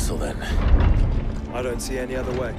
castle, then. I don't see any other way.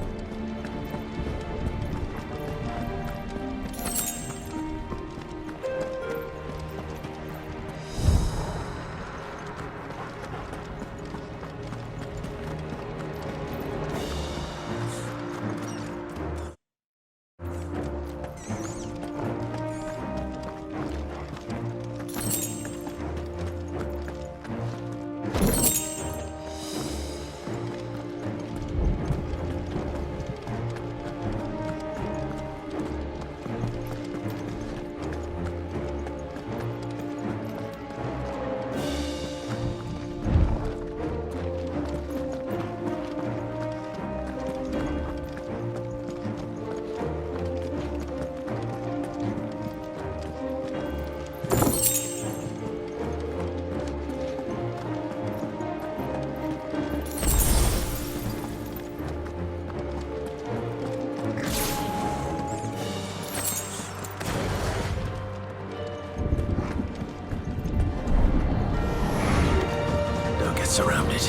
Surrounded.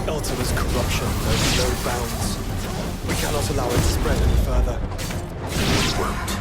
Ultima's corruption knows no bounds. We cannot allow it to spread any further. We won't.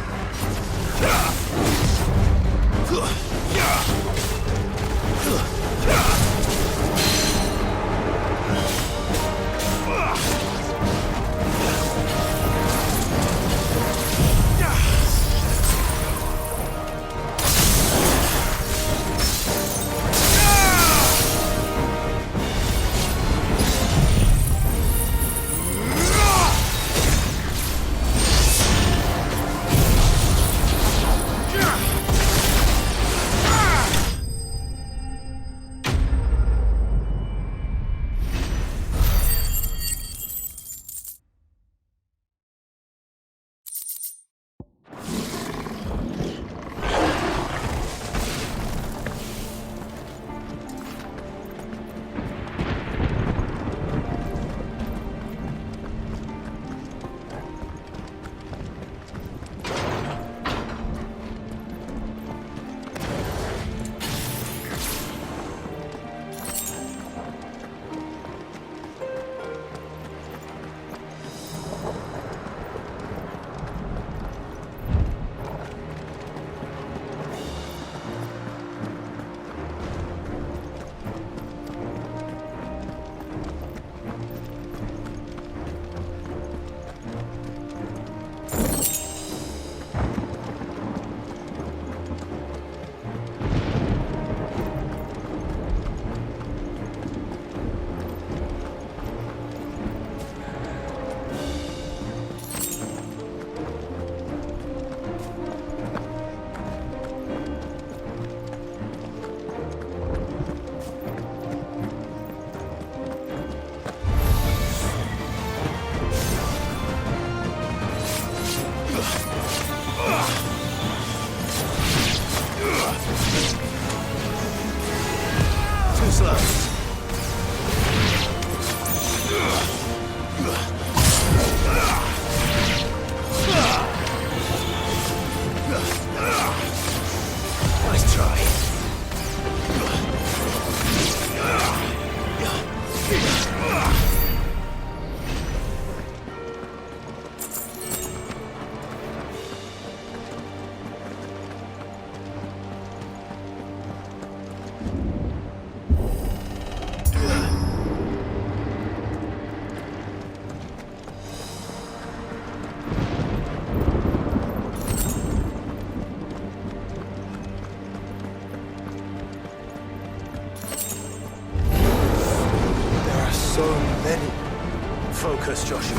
Focus, Joshua.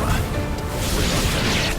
We're not done yet.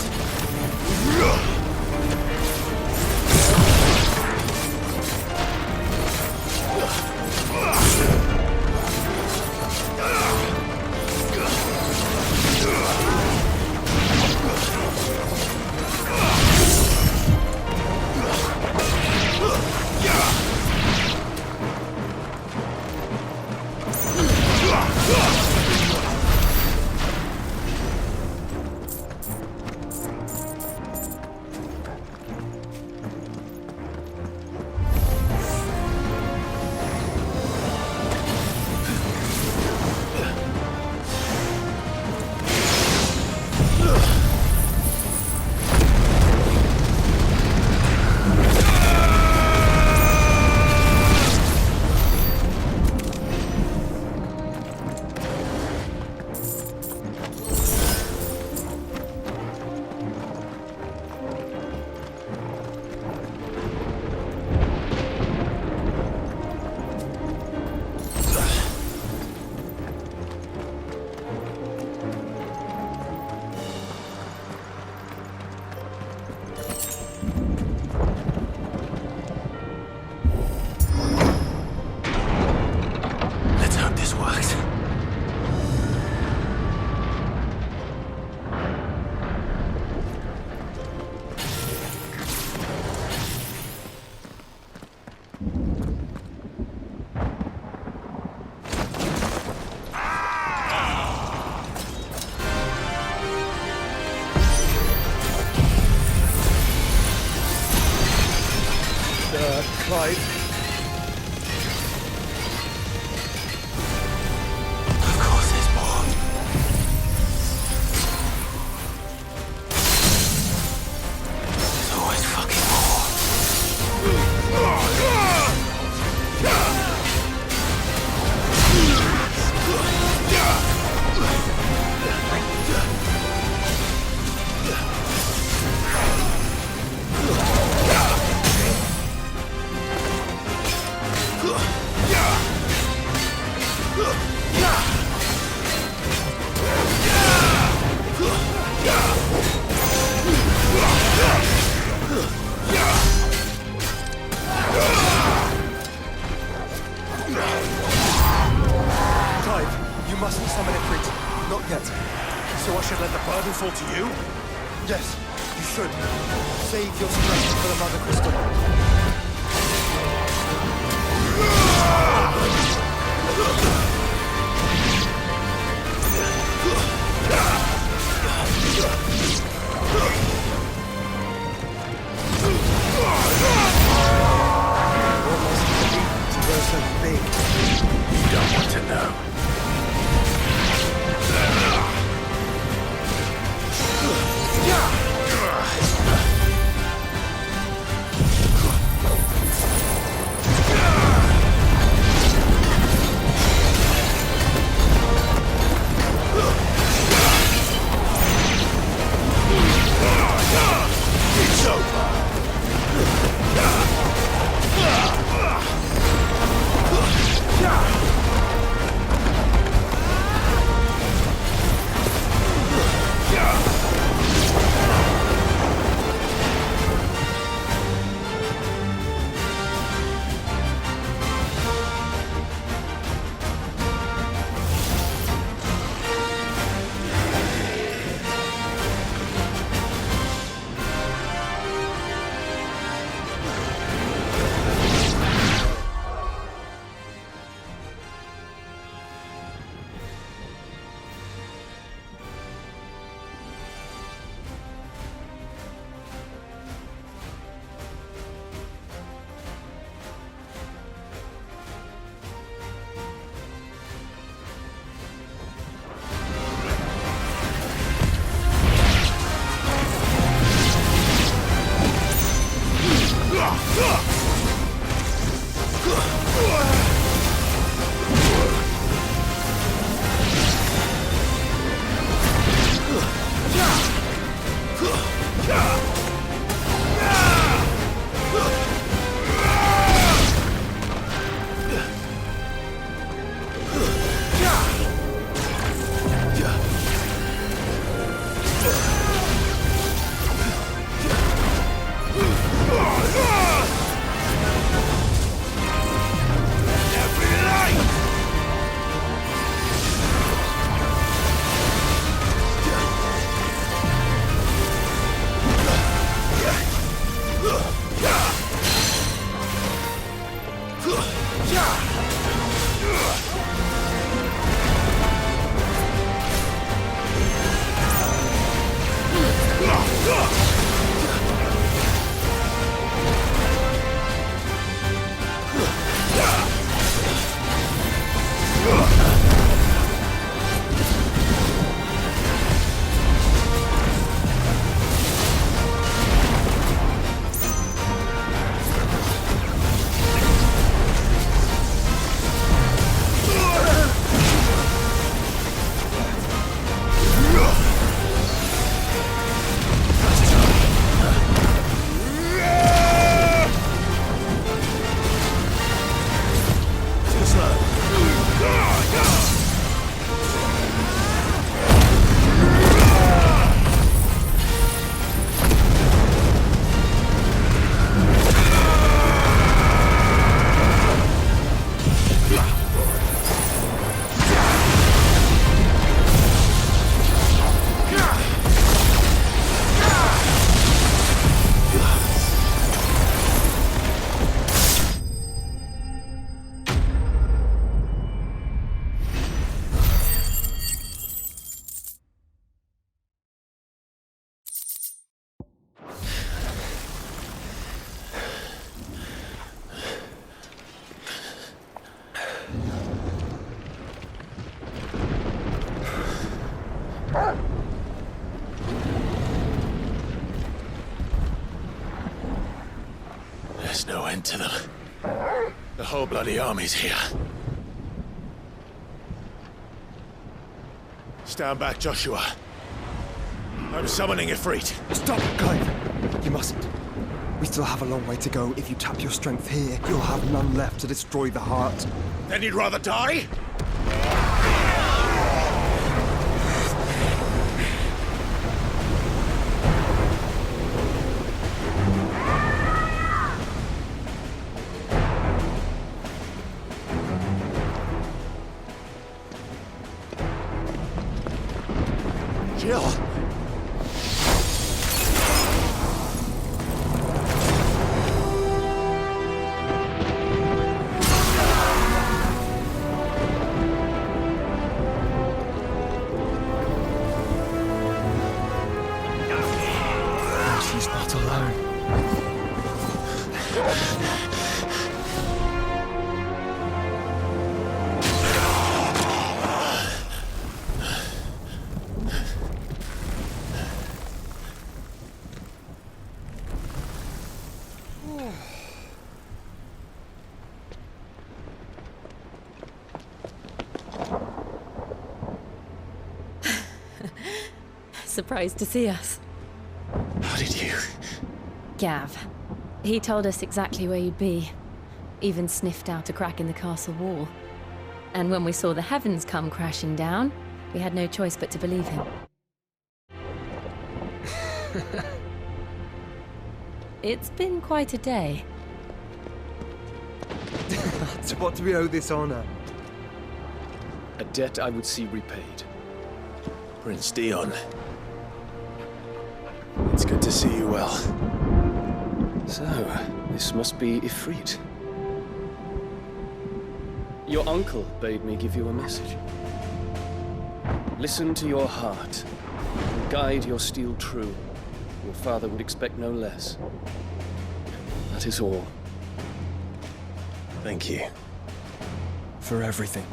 Let's hope this works. Clive. Of course there's more. There's always fucking more. Clive, you mustn't summon Ifrit. Not yet. So I should let the burden fall to you? Yes, you should. Save your strength for the Mother Crystal. What must it be to grow so big? You don't want to know. end to them. The whole bloody army's here. Stand back, Joshua. I'm summoning Ifrit. Stop, Clive! You mustn't. We still have a long way to go. If you tap your strength here, you'll have none left to destroy the heart. Then you'd rather die? Jill! She's not alone. Surprised to see us. How did you? Gav. He told us exactly where you'd be. Even sniffed out a crack in the castle wall. And when we saw the heavens come crashing down, we had no choice but to believe him. It's been quite a day. To what do we owe this honor? A debt I would see repaid. Prince Dion. It's good to see you well. So, this must be Ifrit. Your uncle bade me give you a message. Listen to your heart. Guide your steel true. Your father would expect no less. That is all. Thank you. For everything,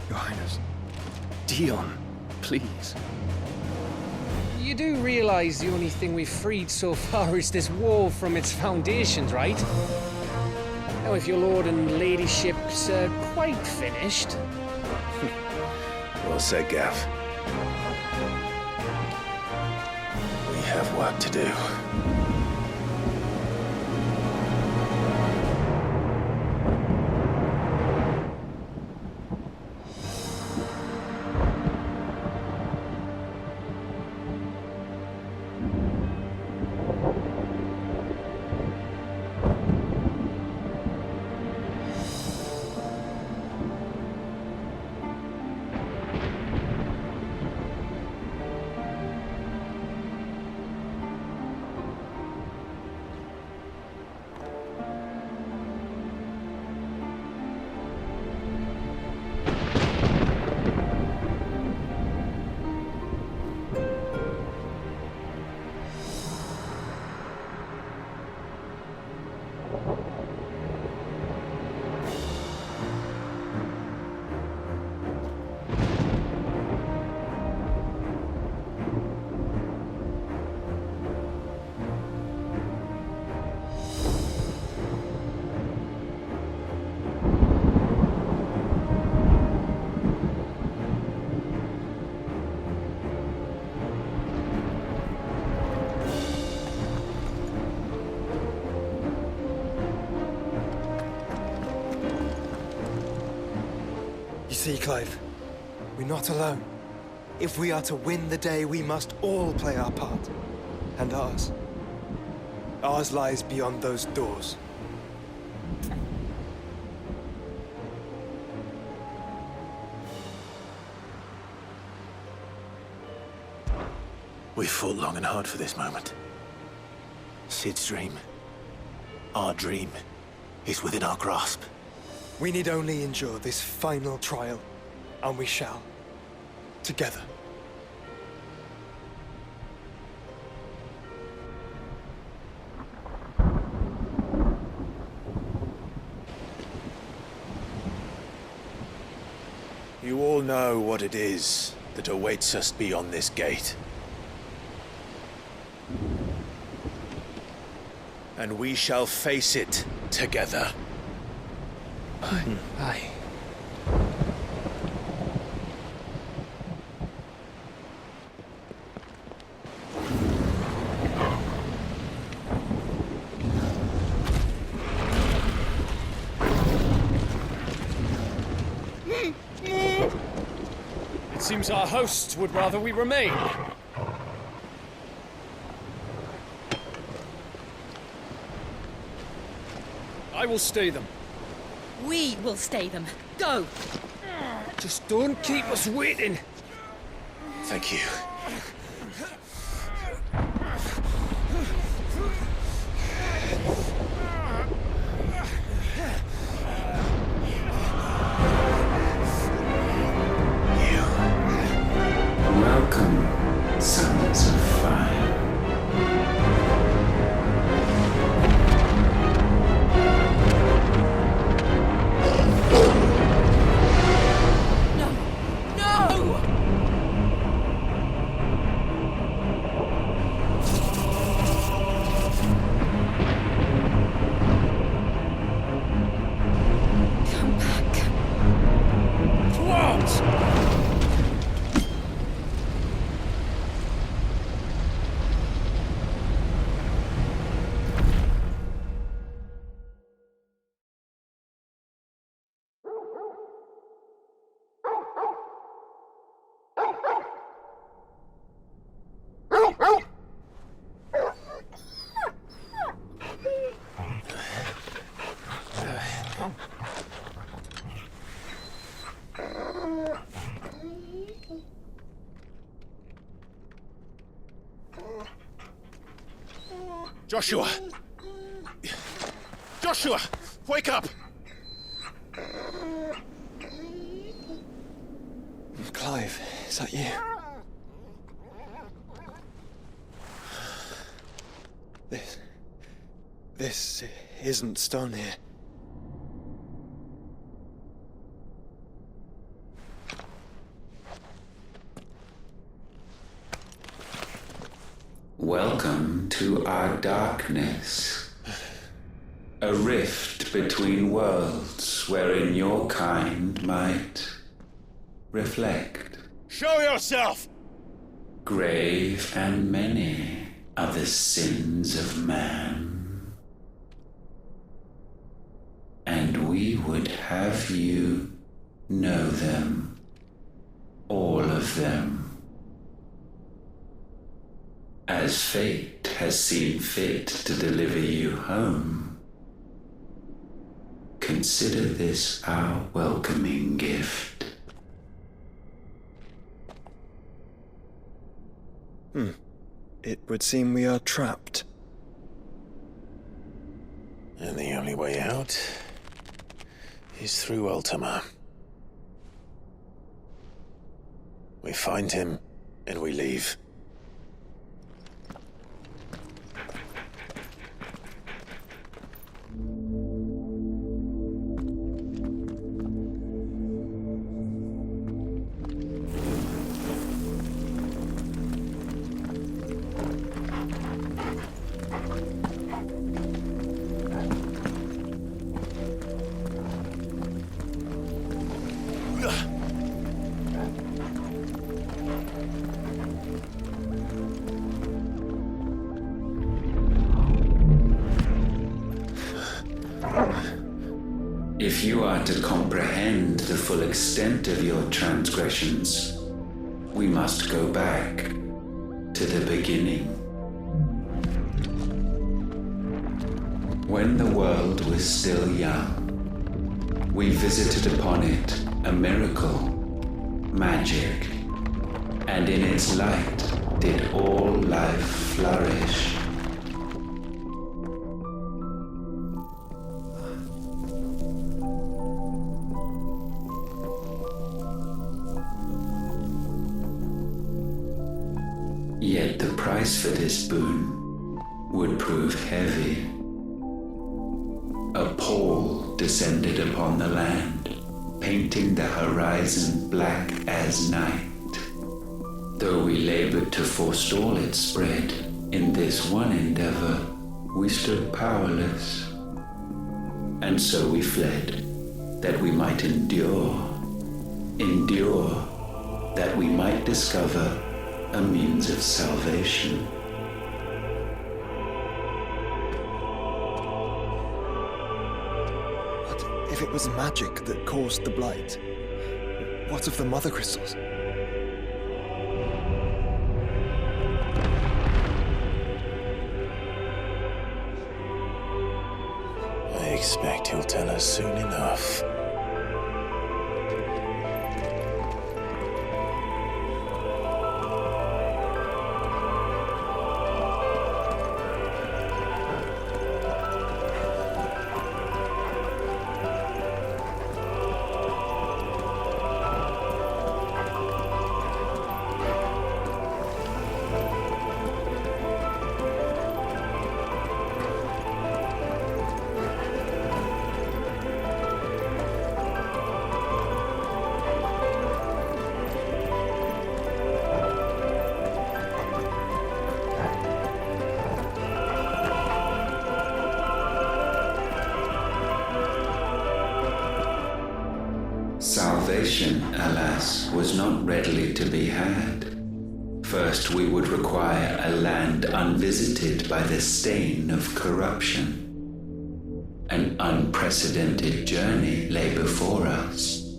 Your Highness. Dion, please. You do realize the only thing we've freed so far is this wall from its foundations, right? Now, if your lord and ladyship's quite finished... Well said, Gav. We have work to do. See, Clive, we're not alone. If we are to win the day, we must all play our part. And ours. Ours lies beyond those doors. We fought long and hard for this moment. Sid's dream, our dream, is within our grasp. We need only endure this final trial, and we shall. Together. You all know what it is that awaits us beyond this gate. and we shall face it together. Aye. It seems our hosts would rather we remain. I will stay them. We will stay them. Go! Just don't keep us waiting. Thank you. Welcome, sons of fire. Joshua! Joshua! Wake up! Clive, is that you? This isn't stone here. Welcome to our darkness. A rift between worlds wherein your kind might reflect. Show yourself! Grave and many are the sins of man. And we would have you know them, all of them. As fate has seen fit to deliver you home, consider this our welcoming gift. It would seem we are trapped. And the only way out is through Ultima. We find him, and we leave. If you are to comprehend the full extent of your transgressions, we must go back to the beginning. When the world was still young, we visited upon it a miracle, magic, and in its light did all life flourish. Yet the price for this boon would prove heavy. A pall descended upon the land, painting the horizon black as night. Though we labored to forestall its spread, in this one endeavor, we stood powerless. And so we fled, that we might endure, that we might discover a means of salvation. What if it was magic that caused the blight? What of the mother crystals? I expect he'll tell us soon enough. Salvation, alas, was not readily to be had. First, we would require a land unvisited by the stain of corruption. An unprecedented journey lay before us,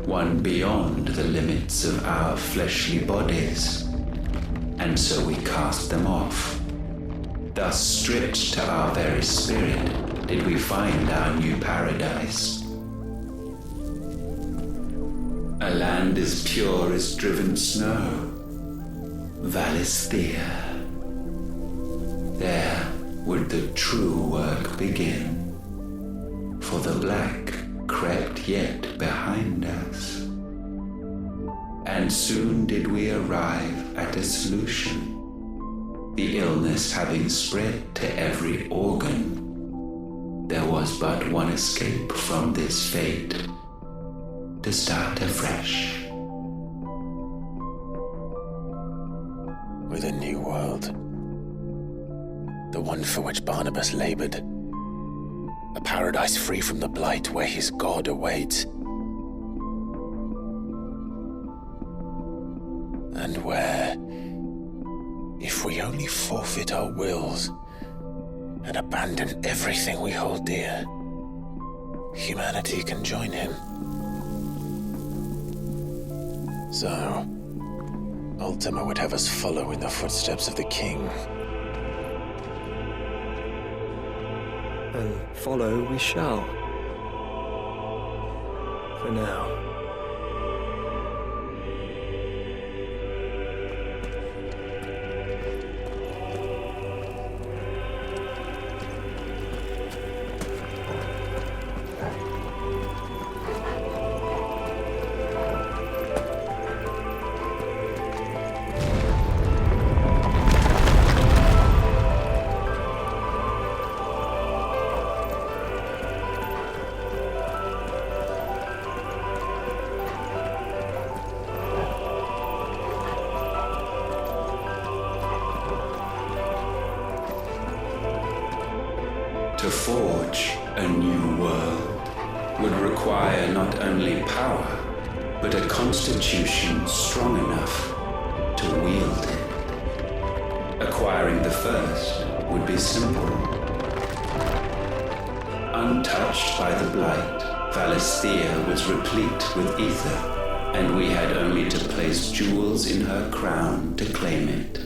one beyond the limits of our fleshly bodies. And so we cast them off. Thus, stripped to our very spirit, did we find our new paradise. A land as pure as driven snow, Valisthea. There would the true work begin, for the black crept yet behind us. And soon did we arrive at a solution. The illness having spread to every organ, there was but one escape from this fate: to start afresh. With a new world. The one for which Barnabas labored. A paradise free from the blight where his God awaits. And where, if we only forfeit our wills and abandon everything we hold dear, humanity can join him. So, Ultima would have us follow in the footsteps of the king. And follow we shall. For now. To forge a new world would require not only power, but a constitution strong enough to wield it. Acquiring the first would be simple. Untouched by the blight, Valisthea was replete with ether, and we had only to place jewels in her crown to claim it.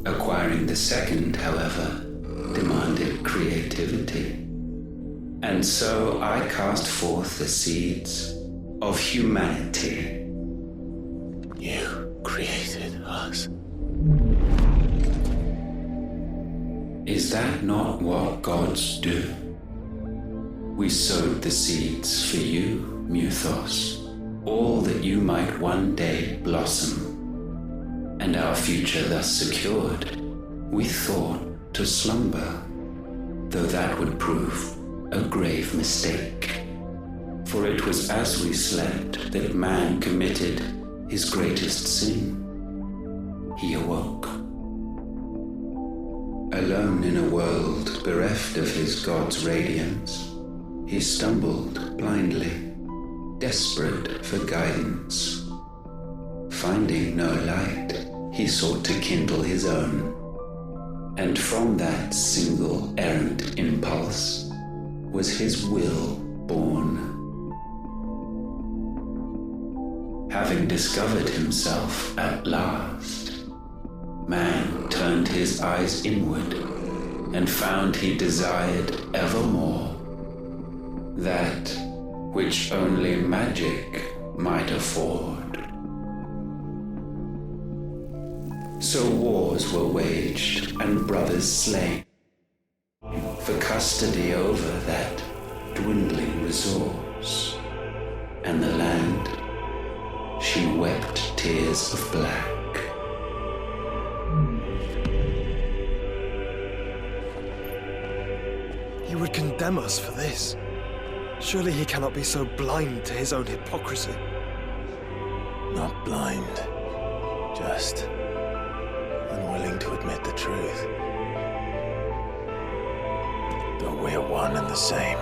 Acquiring the second, however, demanded creativity. And so I cast forth the seeds of humanity. You created us. Is that not what gods do? We sowed the seeds for you, Muthos, all that you might one day blossom. And our future thus secured, we thought to slumber, though that would prove a grave mistake. For it was as we slept that man committed his greatest sin. He awoke. A Alone in a world bereft of his god's radiance, he stumbled blindly, desperate for guidance. Finding no light, he sought to kindle his own. And from that single errant impulse was his will born. Having discovered himself at last, man turned his eyes inward and found he desired evermore that which only magic might afford. So wars were waged and brothers slain for custody over that dwindling resource, and the land, she wept tears of black. He would condemn us for this. Surely he cannot be so blind to his own hypocrisy. Not blind, just unwilling to admit the truth. Though we're one and the same.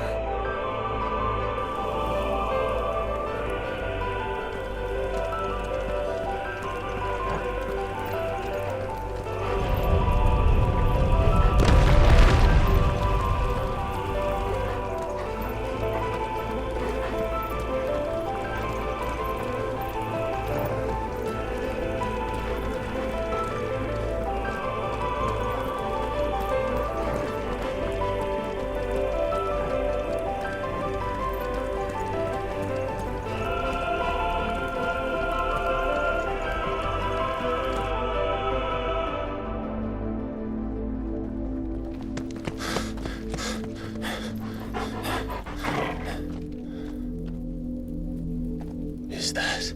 Is that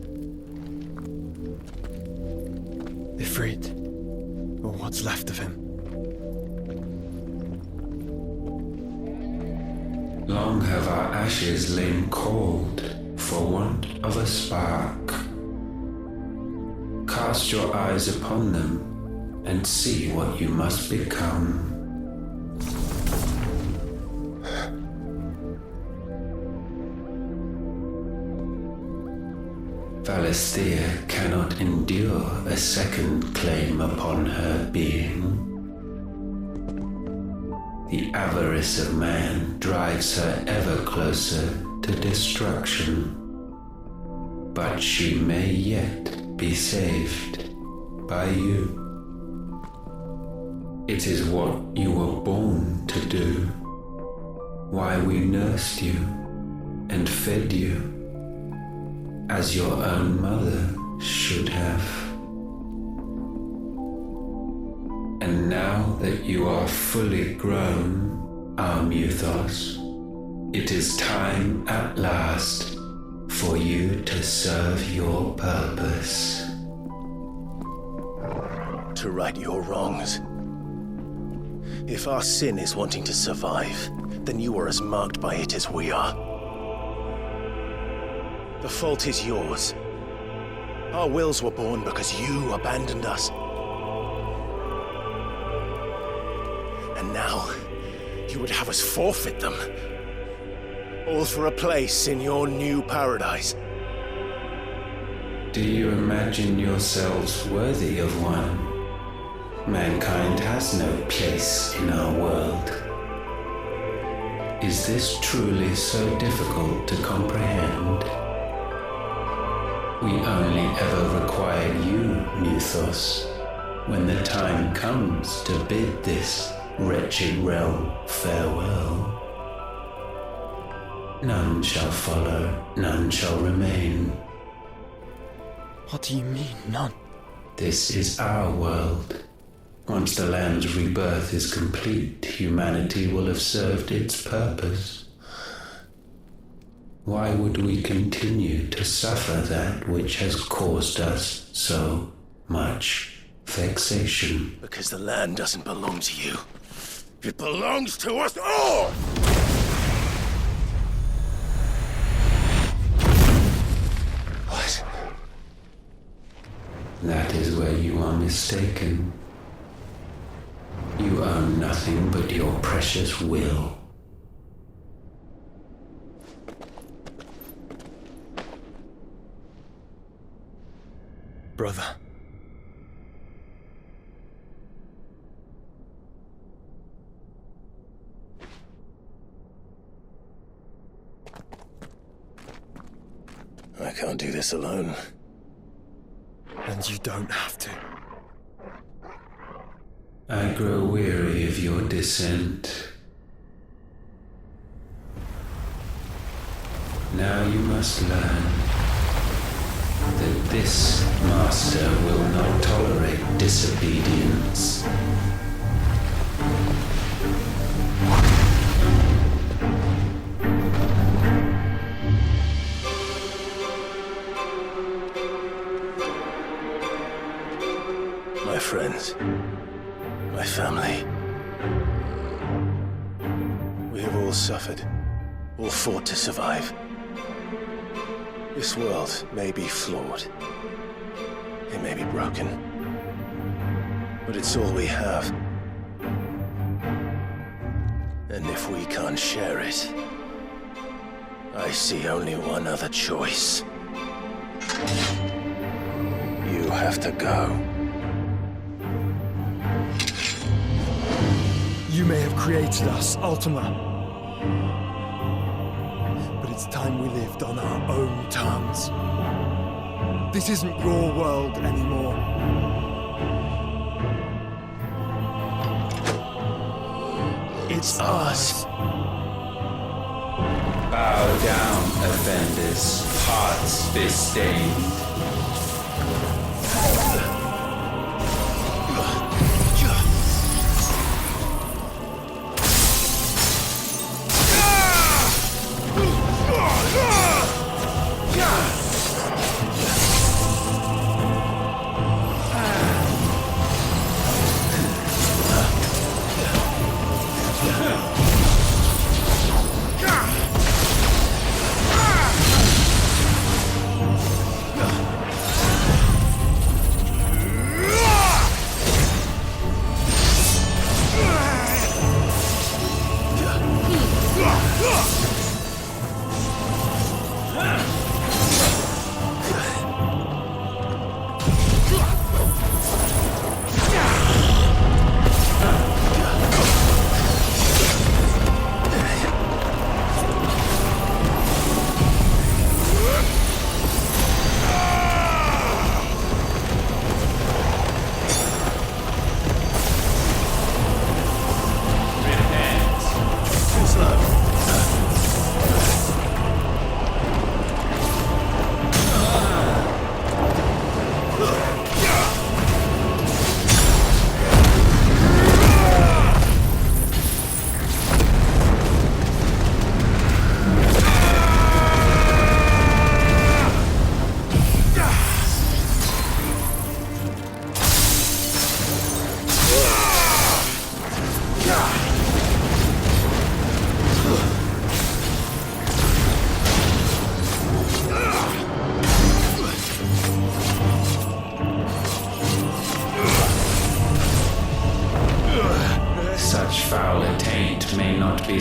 Ifrit, or what's left of him. Long have our ashes lain cold for want of a spark. Cast your eyes upon them and see what you must become. Valisthea cannot endure a second claim upon her being. The avarice of man drives her ever closer to destruction. But she may yet be saved by you. It is what you were born to do, why we nursed you and fed you, as your own mother should have. And now that you are fully grown, our Muthos, it is time at last for you to serve your purpose. to right your wrongs? If our sin is wanting to survive, then you are as marked by it as we are. The fault is yours. Our wills were born because you abandoned us. And now, you would have us forfeit them. All for a place in your new paradise. Do you imagine yourselves worthy of one? Mankind has no place in our world. Is this truly so difficult to comprehend? We only ever require you, Muthos, when the time comes to bid this wretched realm farewell. None shall follow, none shall remain. What do you mean, none? This is our world. Once the land's rebirth is complete, humanity will have served its purpose. Why would we continue to suffer that which has caused us so much vexation? Because the land doesn't belong to you. It belongs to us all! What? That is where you are mistaken. You You own nothing but your precious will. Brother. I can't do this alone. And you don't have to. I grow weary of your dissent. Now you must learn that this master will not tolerate disobedience. My friends, my family. We have all suffered, all fought to survive. This world may be flawed. It may be broken. But it's all we have. And if we can't share it, I see only one other choice. You have to go. You may have created us, Ultima. But it's time we lived on our own terms. This isn't your world anymore. It's ours. Bow down, offenders, hearts be-stained.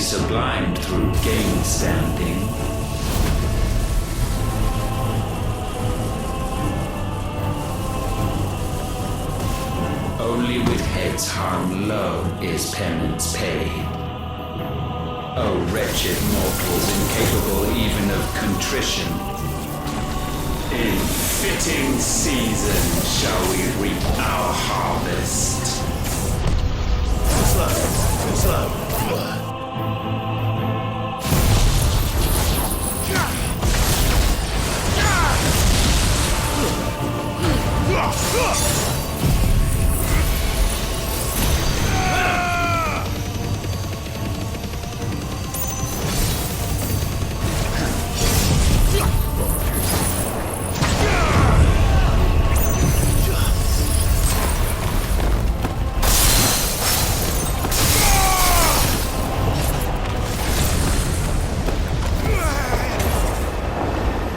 Sublimed through game standing. Only with heads hung low is penance paid. O wretched mortals incapable even of contrition, in fitting season shall we reap our harvest. Too slow.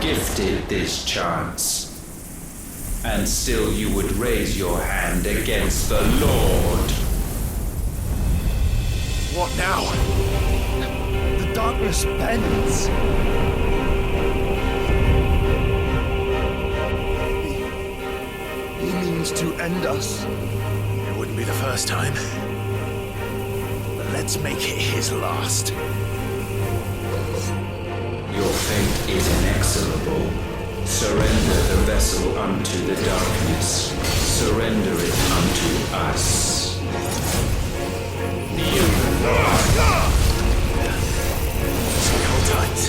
Gifted this chance, and still you would raise your hand against the Lord. What now? The darkness bends. He means to end us. It wouldn't be the first time. But let's make it his last. Your fate is inexorable. Surrender the vessel unto the darkness. Surrender it unto us. Hold tight.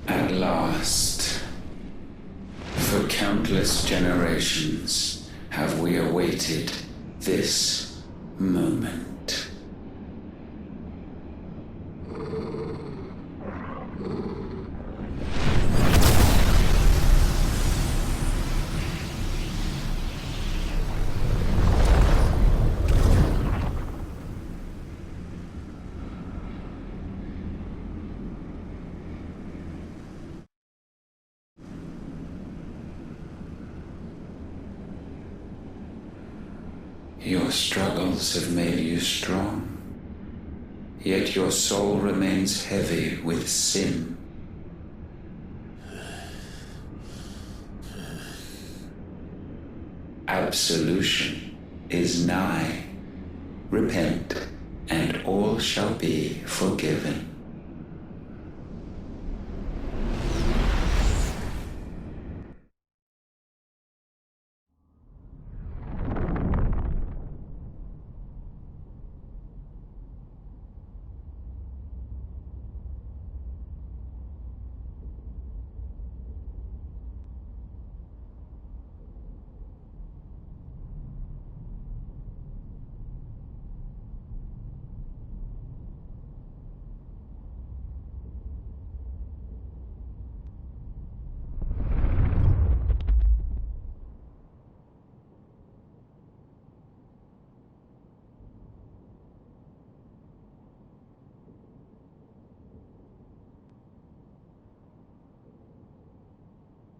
At last, for countless generations have we awaited this moment. Your struggles have made you strong, yet your soul remains heavy with sin. Absolution is nigh. Repent, and all shall be forgiven.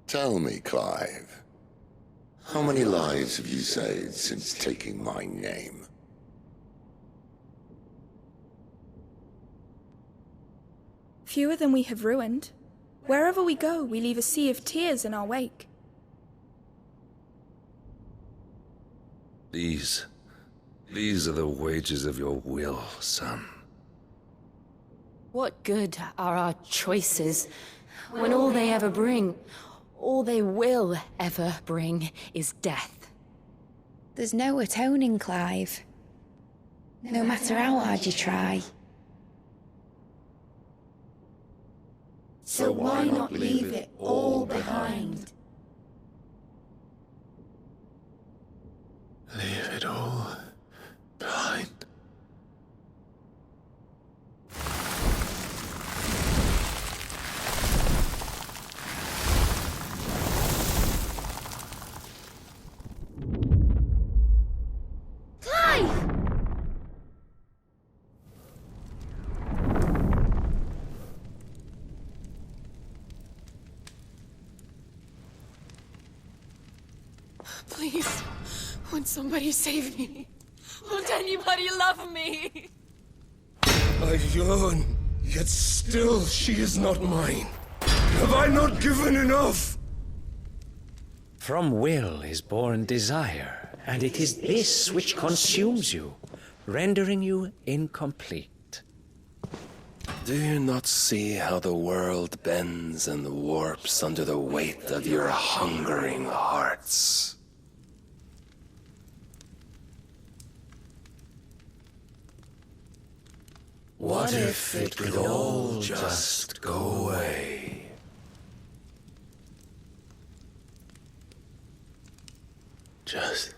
Tell me, Clive, how many lives have you saved since taking my name? fewer than we have ruined. Wherever we go, we leave a sea of tears in our wake. These are the wages of your will, son. What good are our choices when all they ever bring, all they will ever bring, is death? There's no atoning, Clive. No matter how hard you try. So why not leave it all behind? Leave it all behind. Clive! Please, won't somebody save me? Won't anybody love me? I yearn, yet still she is not mine. Have I not given enough? From will is born desire, and it is this which consumes you, rendering you incomplete. Do you not see how the world bends and warps under the weight of your hungering hearts? What if it could all just go away? Just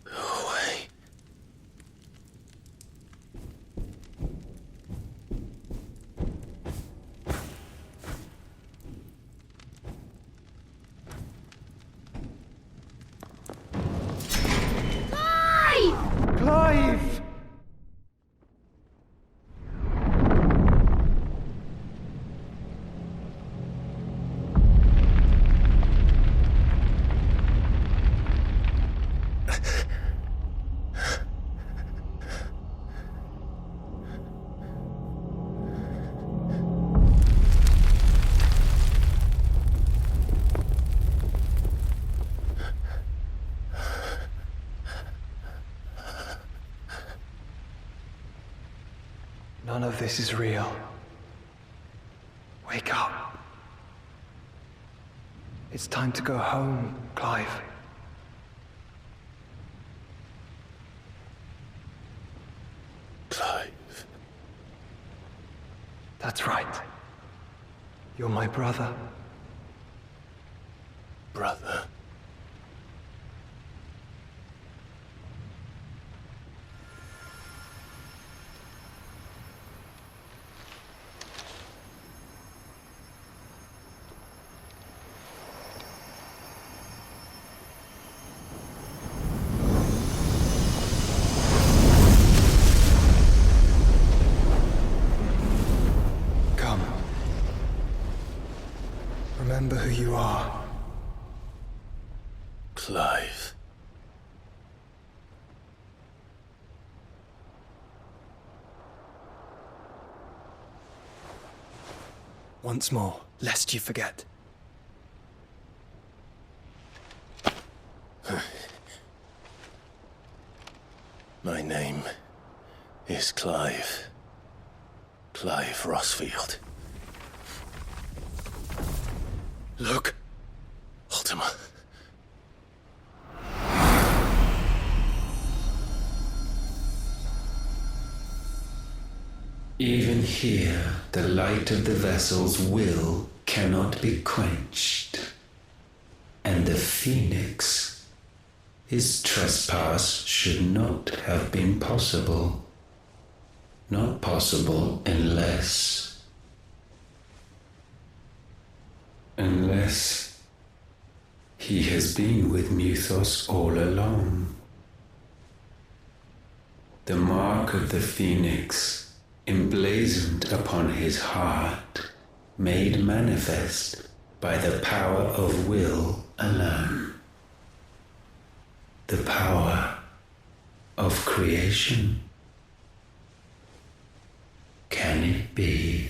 go away. Clive! None of this is real. Wake up. It's time to go home, Clive. Clive. That's right. You're my brother. Brother. Come. Remember who you are. Clive. Once more, lest you forget. My name is Clive. Clive Rossfield. Look, Ultima. Even here, the light of the vessel's will cannot be quenched. And the Phoenix, his trespass should not have been possible. Not possible unless he has been with Muthos all along. The mark of the Phoenix, emblazoned upon his heart, made manifest by the power of will alone. The power of creation. Can it be?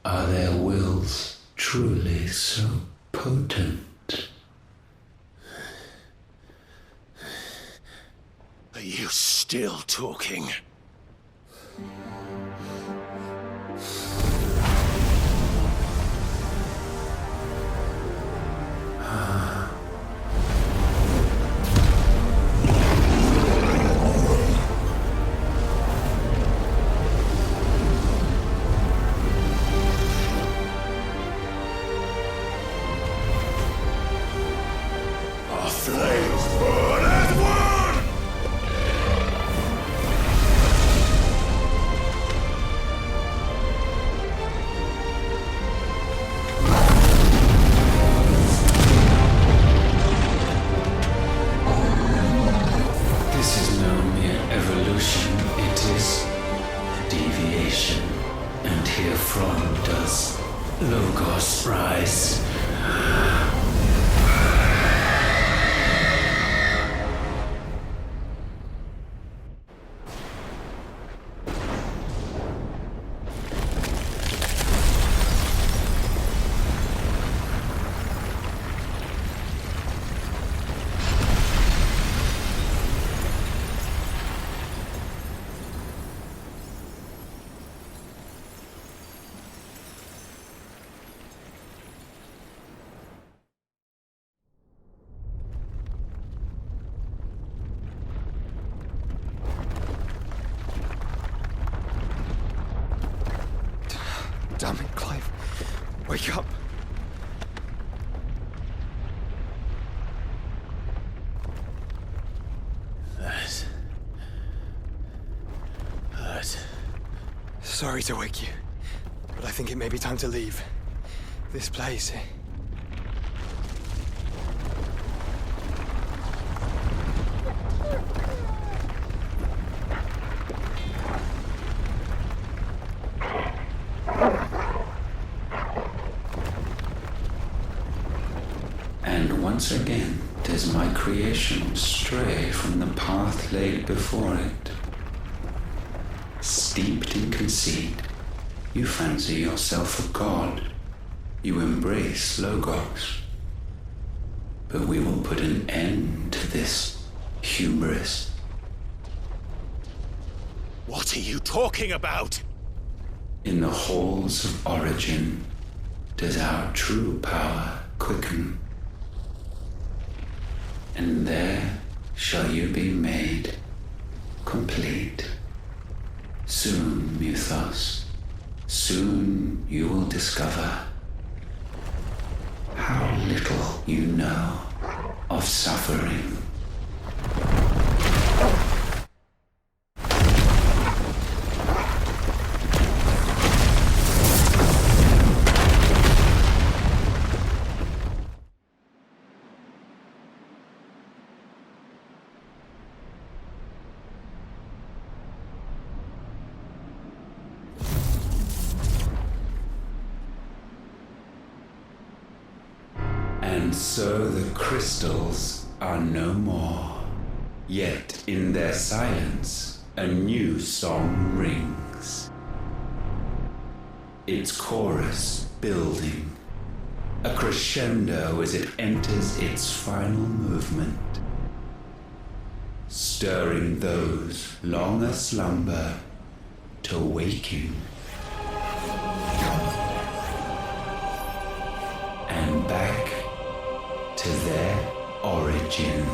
Are their wills truly so potent? Are you still talking? Our flames burn as one! This is no mere evolution, it is deviation. And herefrom does Logos rise. Damn it, Clive. Wake up. That hurt. Sorry to wake you, but I think it may be time to leave. This place. And once again does my creation stray from the path laid before it. Steeped in conceit, you fancy yourself a god. You embrace Logos. But we will put an end to this hubris. What are you talking about? In the halls of origin does our true power quicken. And there shall you be made complete. Soon, Mythos, soon you will discover how little you know of suffering. And so the crystals are no more. Yet in their silence, a new song rings. Its chorus building, a crescendo as it enters its final movement, stirring those long aslumber to waking. And back to their origin.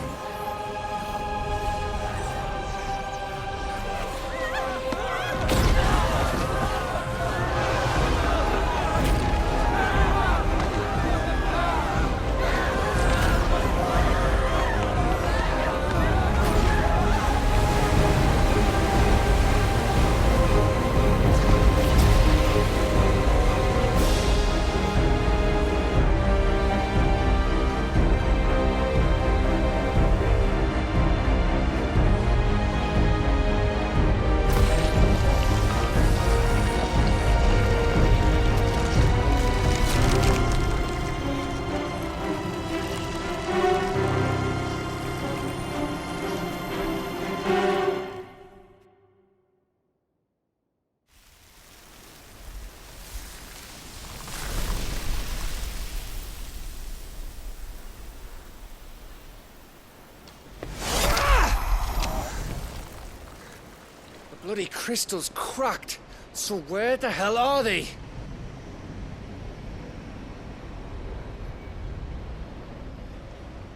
bloody crystal's cracked. So where the hell are they?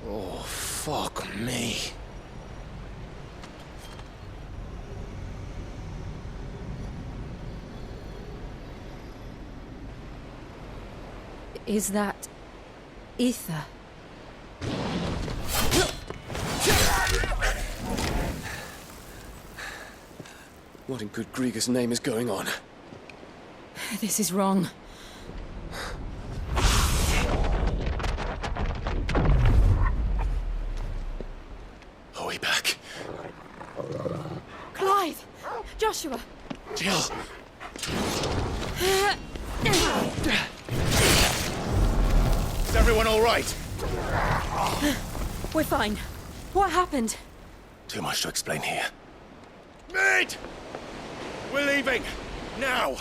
Oh, fuck me. Is that ether? What in good Grieger's name is going on? This is wrong. Are we back? Clive! Joshua! Jill! Is everyone all right? We're fine. What happened? Too much to explain here. Mate! We're leaving! Now!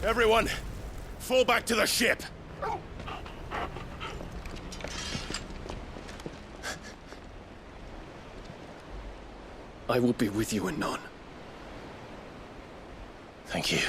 Everyone, fall back to the ship! I will be with you anon. Thank you.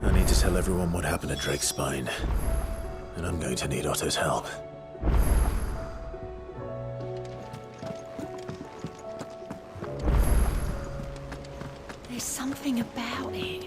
I need to tell everyone what happened at Drake's Spine. And I'm going to need Otto's help. There's something about it.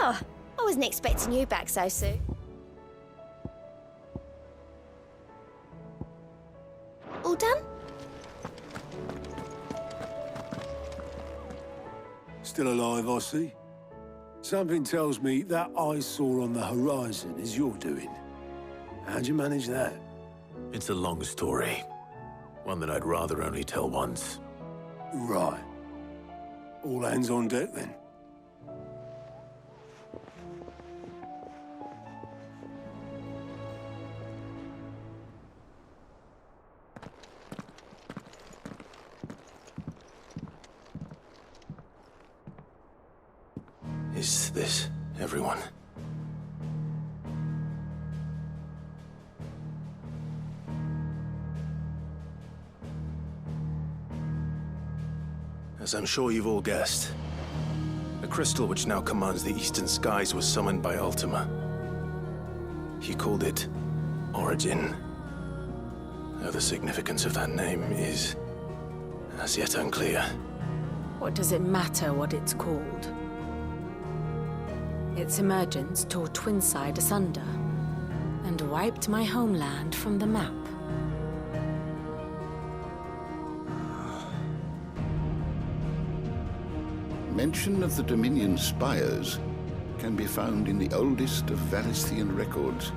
Oh, I wasn't expecting you back so soon. All done? Still alive, I see. Something tells me that eyesore on the horizon is your doing. How'd you manage that? It's a long story. One that I'd rather only tell once. Right. All hands on deck, then. Is this everyone? As I'm sure you've all guessed, the crystal which now commands the eastern skies was summoned by Ultima. He called it Origin. Though the significance of that name is as yet unclear. What does it matter what it's called? Its emergence tore Twinside asunder and wiped my homeland from the map. Mention of the Dominion spires can be found in the oldest of Valisthian records.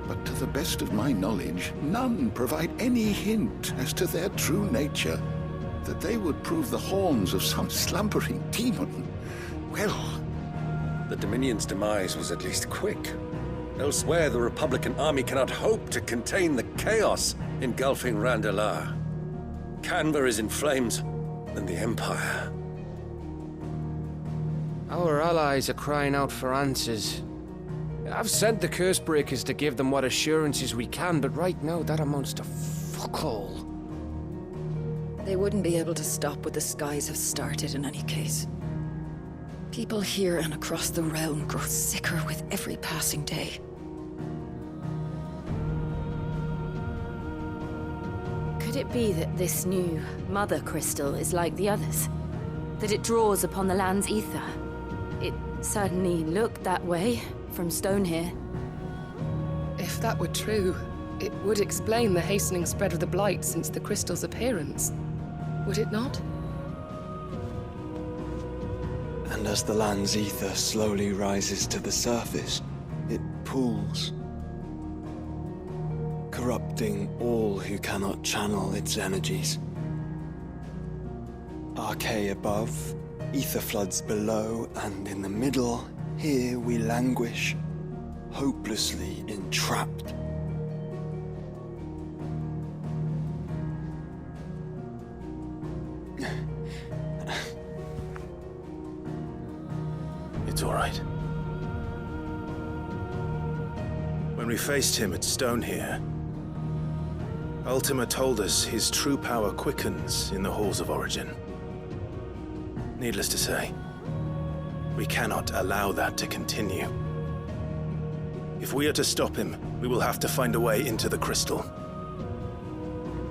But to the best of my knowledge, none provide any hint as to their true nature. That they would prove the horns of some slumbering demon. Well, the Dominion's demise was at least quick. Elsewhere, the Republican army cannot hope to contain the chaos engulfing Randalar. Canva is in flames, and the Empire. Our allies are crying out for answers. I've sent the Cursebreakers to give them what assurances we can, but right now that amounts to fuck all. They wouldn't be able to stop what the skies have started in any case. People here and across the realm grow sicker with every passing day. Could it be that this new Mother Crystal is like the others? That it draws upon the land's ether? It certainly looked that way from stone here. If that were true, it would explain the hastening spread of the Blight since the crystal's appearance. Would it not? And as the land's ether slowly rises to the surface, it pools, corrupting all who cannot channel its energies. Archay above, ether floods below, and in the middle, here we languish, hopelessly entrapped. It's all right. When we faced him at Stone here, Ultima told us his true power quickens in the Halls of Origin. Needless to say, we cannot allow that to continue. If we are to stop him, we will have to find a way into the crystal.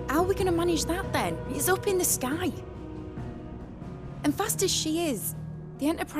How are we going to manage that then? It's up in the sky. And fast as she is, the Enterprise